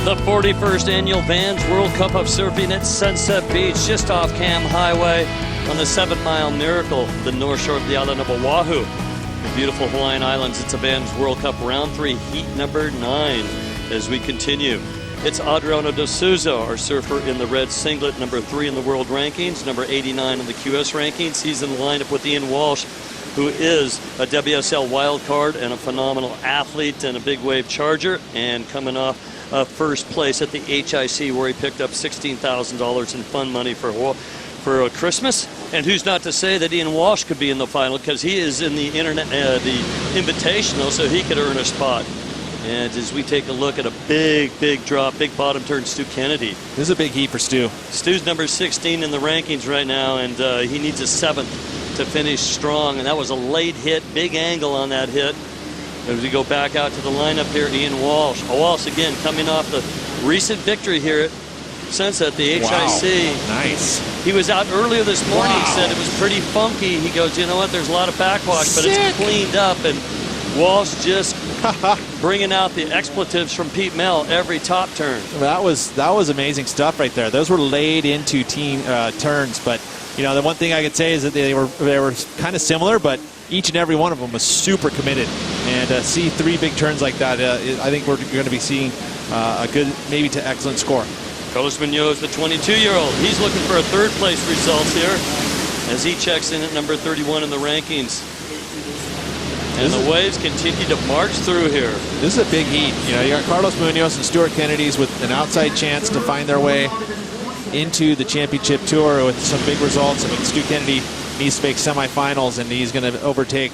The 41st Annual Vans World Cup of Surfing at Sunset Beach, just off Cam Highway on the 7 Mile Miracle, the north shore of the island of Oahu. The beautiful Hawaiian Islands. It's a Vans World Cup Round 3, Heat number 9. As we continue, it's Adriano de Souza, our surfer in the red singlet, number 3 in the world rankings, number 89 in the QS rankings. He's in the lineup with Ian Walsh, who is a WSL wildcard and a phenomenal athlete and a big wave charger, and coming off first place at the HIC, where he picked up $16,000 in fun money for Christmas. And who's not to say that Ian Walsh could be in the final, because he is in the invitational, so he could earn a spot. And as we take a look at a big drop, big bottom turn, Stewart Kennedy. This is a big heat for Stu. Stu's number 16 in the rankings right now, and he needs a 7th to finish strong. And that was a late hit, big angle on that hit. As we go back out to the lineup here, Ian Walsh. Walsh again coming off the recent victory here at Sunset, the HIC. Wow. Nice. He was out earlier this morning. Wow. He said it was pretty funky. He goes, you know what, there's a lot of backwash, but it's cleaned up. And Walsh just bringing out the expletives from Pete Mel every top turn. That was amazing stuff right there. Those were laid into turns, but you know, the one thing I could say is that they were kind of similar, but each and every one of them was super committed. And see 3 big turns like that, I think we're going to be seeing a good, maybe to excellent score. Carlos Munoz, the 22-year-old, he's looking for a 3rd place results here as he checks in at number 31 in the rankings. And the waves continue to march through here. This is a big heat. You know, you got Carlos Munoz and Stewart Kennedy's with an outside chance to find their way into the championship tour with some big results. I mean, Stewart Kennedy needs to make semifinals, and he's going to overtake,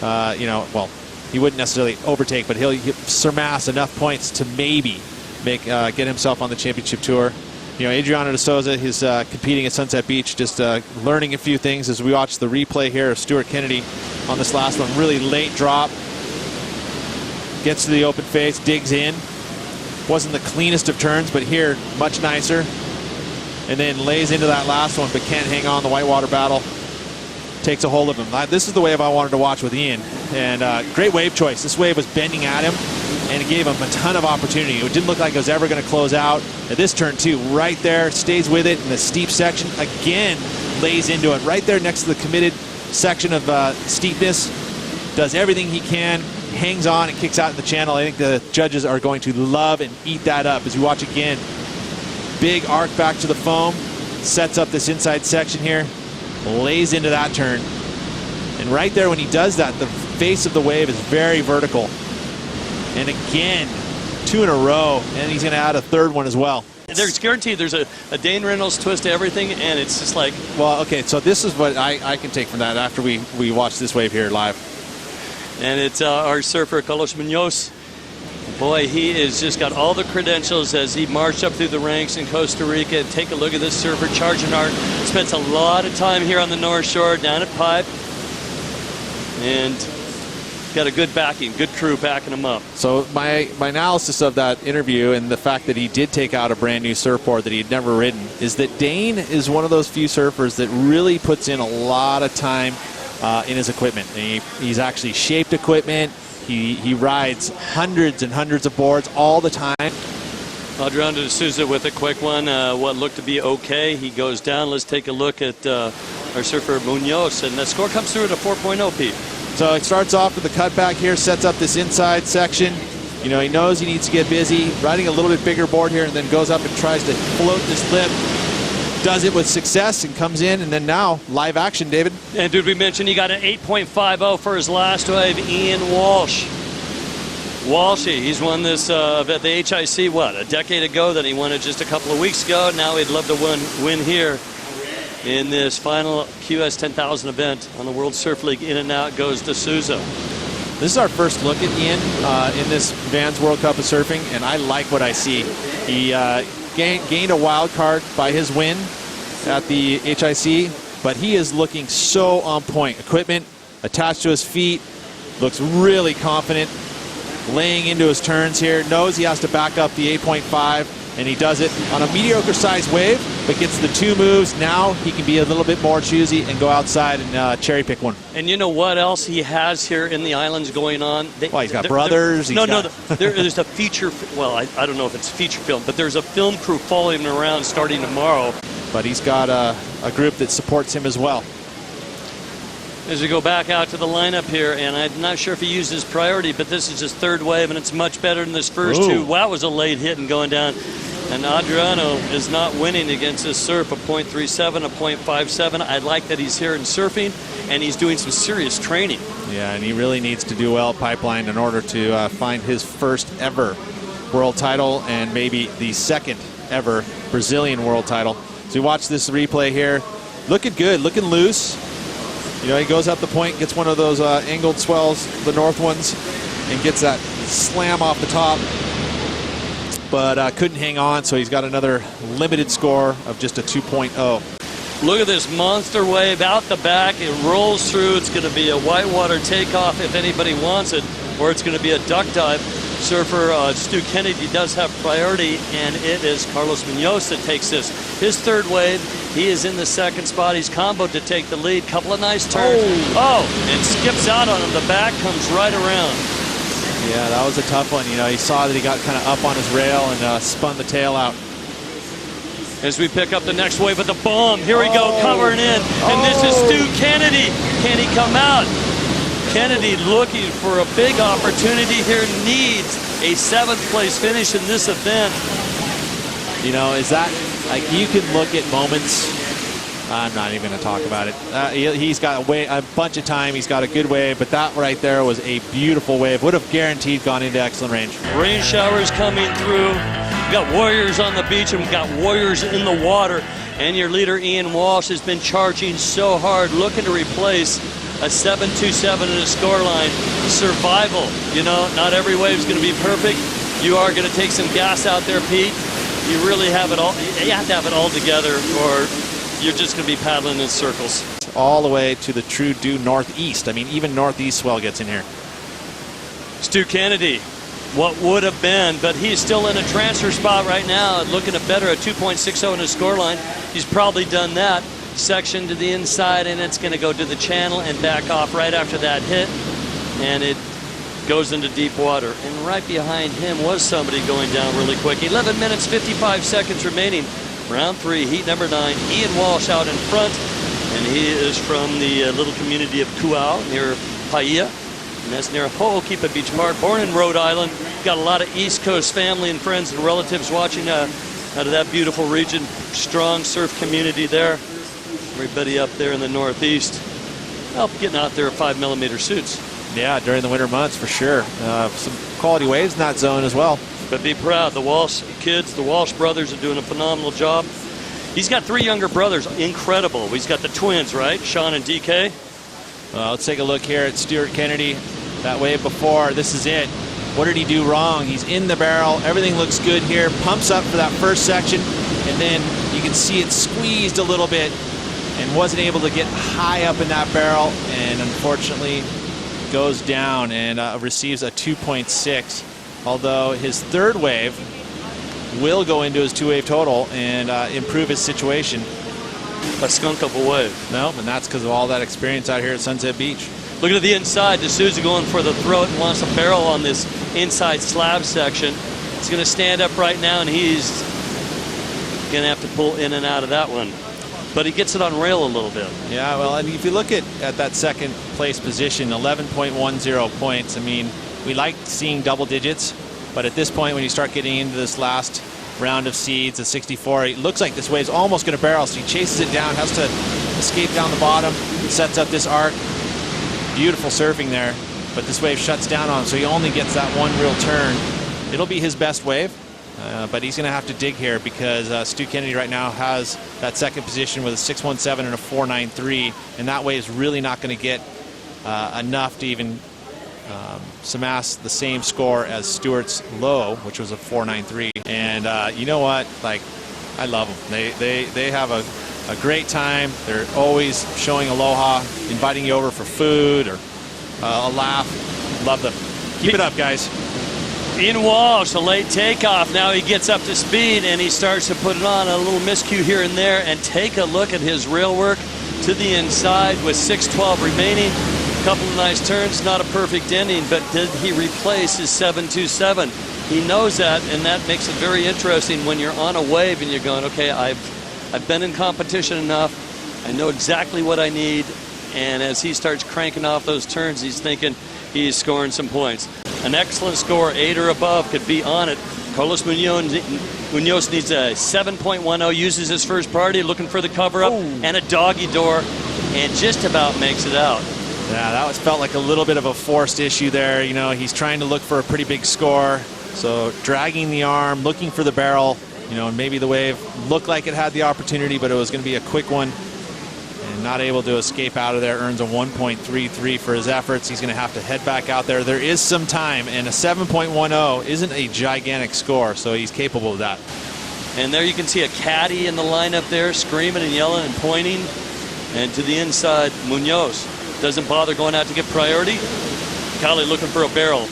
well, he wouldn't necessarily overtake, but he'll surmass enough points to maybe get himself on the championship tour. You know, Adriano de Souza is competing at Sunset Beach, just learning a few things as we watch the replay here of Stewart Kennedy on this last one. Really late drop. Gets to the open face, digs in. Wasn't the cleanest of turns, but here, much nicer. And then lays into that last one, but can't hang on. The whitewater battle takes a hold of him. This is the wave I wanted to watch with Ian. And great wave choice. This wave was bending at him, and it gave him a ton of opportunity. It didn't look like it was ever going to close out. At this turn, too, right there, stays with it in the steep section. Again, lays into it right there next to the committed section of steepness. Does everything he can, hangs on, and kicks out in the channel. I think the judges are going to love and eat that up as we watch again. Big arc back to the foam, sets up this inside section here, lays into that turn. And right there when he does that, the face of the wave is very vertical. And again, 2 in a row, and he's going to add a 3rd one as well. There's guaranteed there's a Dane Reynolds twist to everything, and it's just like... Well, okay, so this is what I can take from that after we watch this wave here live. And it's our surfer, Carlos Munoz. Boy, he has just got all the credentials as he marched up through the ranks in Costa Rica. Take a look at this surfer, charging hard. Spends a lot of time here on the North Shore, down at Pipe. And got a good backing, good crew backing him up. So my analysis of that interview and the fact that he did take out a brand new surfboard that he'd never ridden is that Dane is one of those few surfers that really puts in a lot of time in his equipment. And he's actually shaped equipment. He rides hundreds and hundreds of boards all the time. Adriano de Souza with a quick one. What looked to be okay. He goes down. Let's take a look at our surfer Munoz. And the score comes through at a 4.0, Pete. So it starts off with the cutback here, sets up this inside section. You know, he knows he needs to get busy, riding a little bit bigger board here, and then goes up and tries to float this lip. Does it with success and comes in, and then now live action, David. And did we mention he got an 8.50 for his last wave? Ian Walsh. Walshy, he's won this at the HIC, what, a decade ago? Then he won it just a couple of weeks ago. Now he'd love to win here in this final QS 10,000 event on the World Surf League. In and out goes de Souza. This is our first look at Ian in this Vans World Cup of Surfing, and I like what I see. He gained a wild card by his win at the HIC, but he is looking so on point. Equipment attached to his feet, looks really confident, laying into his turns here, knows he has to back up the 8.5, And he does it on a mediocre-sized wave, but gets the 2 moves. Now he can be a little bit more choosy and go outside and cherry pick one. And you know what else he has here in the islands going on? Well, he's got brothers. There's a feature. Well, I don't know if it's a feature film, but there's a film crew following him around starting tomorrow. But he's got a group that supports him as well. As we go back out to the lineup here, and I'm not sure if he used his priority, but this is his 3rd wave, and it's much better than this first 2. Wow, it was a late hit and going down. And Adriano is not winning against this surf, a .37, a .57. I like that he's here in surfing, and he's doing some serious training. Yeah, and he really needs to do well at Pipeline in order to find his first ever world title and maybe the 2nd ever Brazilian world title. So we watch this replay here. Looking good, looking loose. You know, he goes up the point, gets one of those angled swells, the north ones, and gets that slam off the top. But couldn't hang on, so he's got another limited score of just a 2.0. Look at this monster wave out the back. It rolls through. It's going to be a whitewater takeoff if anybody wants it, or it's going to be a duck dive. Surfer Stu Kennedy does have priority, and it is Carlos Munoz that takes this. His 3rd wave, he is in the 2nd spot. He's comboed to take the lead. Couple of nice turns. And skips out on him. The back comes right around. Yeah, that was a tough one. You know, he saw that he got kind of up on his rail and spun the tail out. As we pick up the next wave with the bomb. Here we go, covering in. And this is Stu Kennedy. Can he come out? Kennedy looking for a big opportunity here, needs a 7th place finish in this event. You know, is that, like, you can look at moments. I'm not even going to talk about it. He's got a bunch of time. He's got a good wave, but that right there was a beautiful wave. Would have guaranteed gone into excellent range. Rain showers coming through. We've got warriors on the beach, and we've got warriors in the water. And your leader, Ian Walsh, has been charging so hard, looking to replace a 7.27 in a scoreline. Survival. You know, not every wave is going to be perfect. You are going to take some gas out there, Pete. You really have it all. You have to have it all together, or you're just going to be paddling in circles. All the way to the true due northeast. I mean, even northeast swell gets in here. Stu Kennedy, what would have been, but he's still in a transfer spot right now, looking to better a 2.60 in his scoreline. He's probably done that. Section to the inside, and it's going to go to the channel and back off right after that hit, and it goes into deep water. And right behind him was somebody going down really quick. 11 minutes, 55 seconds remaining. Round 3, heat number 9. Ian Walsh out in front, and he is from the little community of Kuau near Paia, and that's near Ho'okipa Beach Park. Born in Rhode Island, got a lot of East Coast family and friends and relatives watching out of that beautiful region. Strong surf community there. Everybody up there in the northeast, getting out there 5mm suits. Yeah, during the winter months for sure. Some quality waves in that zone as well. But be proud, the Walsh kids, the Walsh brothers are doing a phenomenal job. He's got 3 younger brothers, incredible. He's got the twins, right? Sean and DK. Let's take a look here at Stewart Kennedy. That wave before, this is it. What did he do wrong? He's in the barrel, everything looks good here. Pumps up for that first section, and then you can see it squeezed a little bit and wasn't able to get high up in that barrel, and unfortunately goes down and receives a 2.6. Although his 3rd wave will go into his 2-wave total and improve his situation. A skunk of a wave. No, and that's because of all that experience out here at Sunset Beach. Looking at the inside, D'Souza going for the throat and wants a barrel on this inside slab section. He's going to stand up right now, and he's going to have to pull in and out of that one. But he gets it on rail a little bit. Yeah, well, and if you look at that 2nd place position, 11.10 points, I mean, we like seeing double digits, but at this point when you start getting into this last round of seeds, the 64, it looks like this wave's almost going to barrel, so he chases it down, has to escape down the bottom, sets up this arc. Beautiful surfing there, but this wave shuts down on him, so he only gets that one real turn. It'll be his best wave, but he's going to have to dig here because Stu Kennedy right now has that 2nd position with a 6.17 and a 4.93, and that wave's really not going to get enough to even surpass the same score as Stewart's low, which was a 4.93. And you know what? Like, I love them. They have a great time. They're always showing aloha, inviting you over for food or a laugh. Love them. Keep it up, guys. Ian Walsh, a late takeoff. Now he gets up to speed and he starts to put it on a little miscue here and there. And take a look at his rail work to the inside with 6:12 remaining. A couple of nice turns, not a perfect ending, but did he replace his 7.27? He knows that, and that makes it very interesting when you're on a wave and you're going, okay, I've been in competition enough. I know exactly what I need. And as he starts cranking off those turns, he's thinking he's scoring some points. An excellent score, 8 or above, could be on it. Carlos Munoz needs a 7.10, uses his first priority, looking for the cover-up, and a doggy door, and just about makes it out. Yeah, that felt like a little bit of a forced issue there. You know, he's trying to look for a pretty big score, so dragging the arm, looking for the barrel. You know, and maybe the wave looked like it had the opportunity, but it was going to be a quick one. And not able to escape out of there, earns a 1.33 for his efforts. He's going to have to head back out there. There is some time, and a 7.10 isn't a gigantic score, so he's capable of that. And there you can see a caddy in the lineup there, screaming and yelling and pointing. And to the inside, Munoz doesn't bother going out to get priority. Kali looking for a barrel.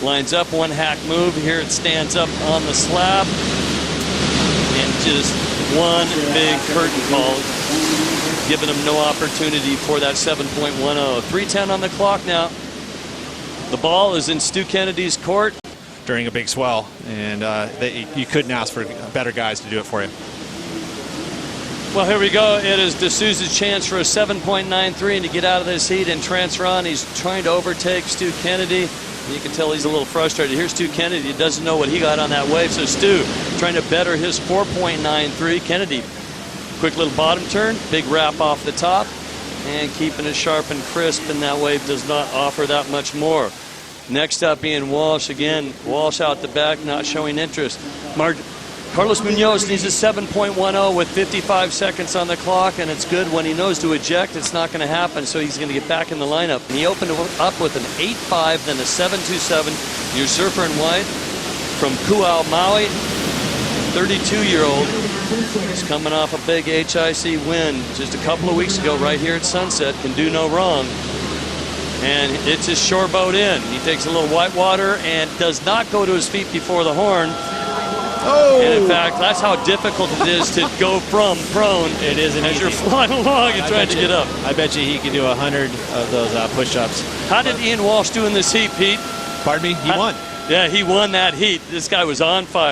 Lines up, one hack move. Here it stands up on the slab. And just one big curtain call, giving him no opportunity for that 7.10. 3:10 on the clock now. The ball is in Stu Kennedy's court. During a big swell, and you couldn't ask for better guys to do it for you. Well, here we go. It is D'Souza's chance for a 7.93 and to get out of this heat and transfer on. He's trying to overtake Stu Kennedy. You can tell he's a little frustrated. Here's Stu Kennedy. He doesn't know what he got on that wave. So Stu trying to better his 4.93. Kennedy, quick little bottom turn, big wrap off the top, and keeping it sharp and crisp, and that wave does not offer that much more. Next up, Ian Walsh again. Walsh out the back, not showing interest. Carlos Munoz needs a 7.10 with 55 seconds on the clock, and it's good when he knows to eject. It's not going to happen, so he's going to get back in the lineup. And he opened up with an 8.5, then a 7.27. Your surfer in white from Kuau, Maui, 32-year-old. He's coming off a big HIC win just a couple of weeks ago right here at Sunset. Can do no wrong. And it's his shore boat in. He takes a little white water and does not go to his feet before the horn. And in fact, that's how difficult it is to go from prone. It is as you're flying along and trying to get up. I bet you he can do 100 of those push-ups. How did Ian Walsh do in this heat, Pete? Pardon me? He won. Yeah, he won that heat. This guy was on fire.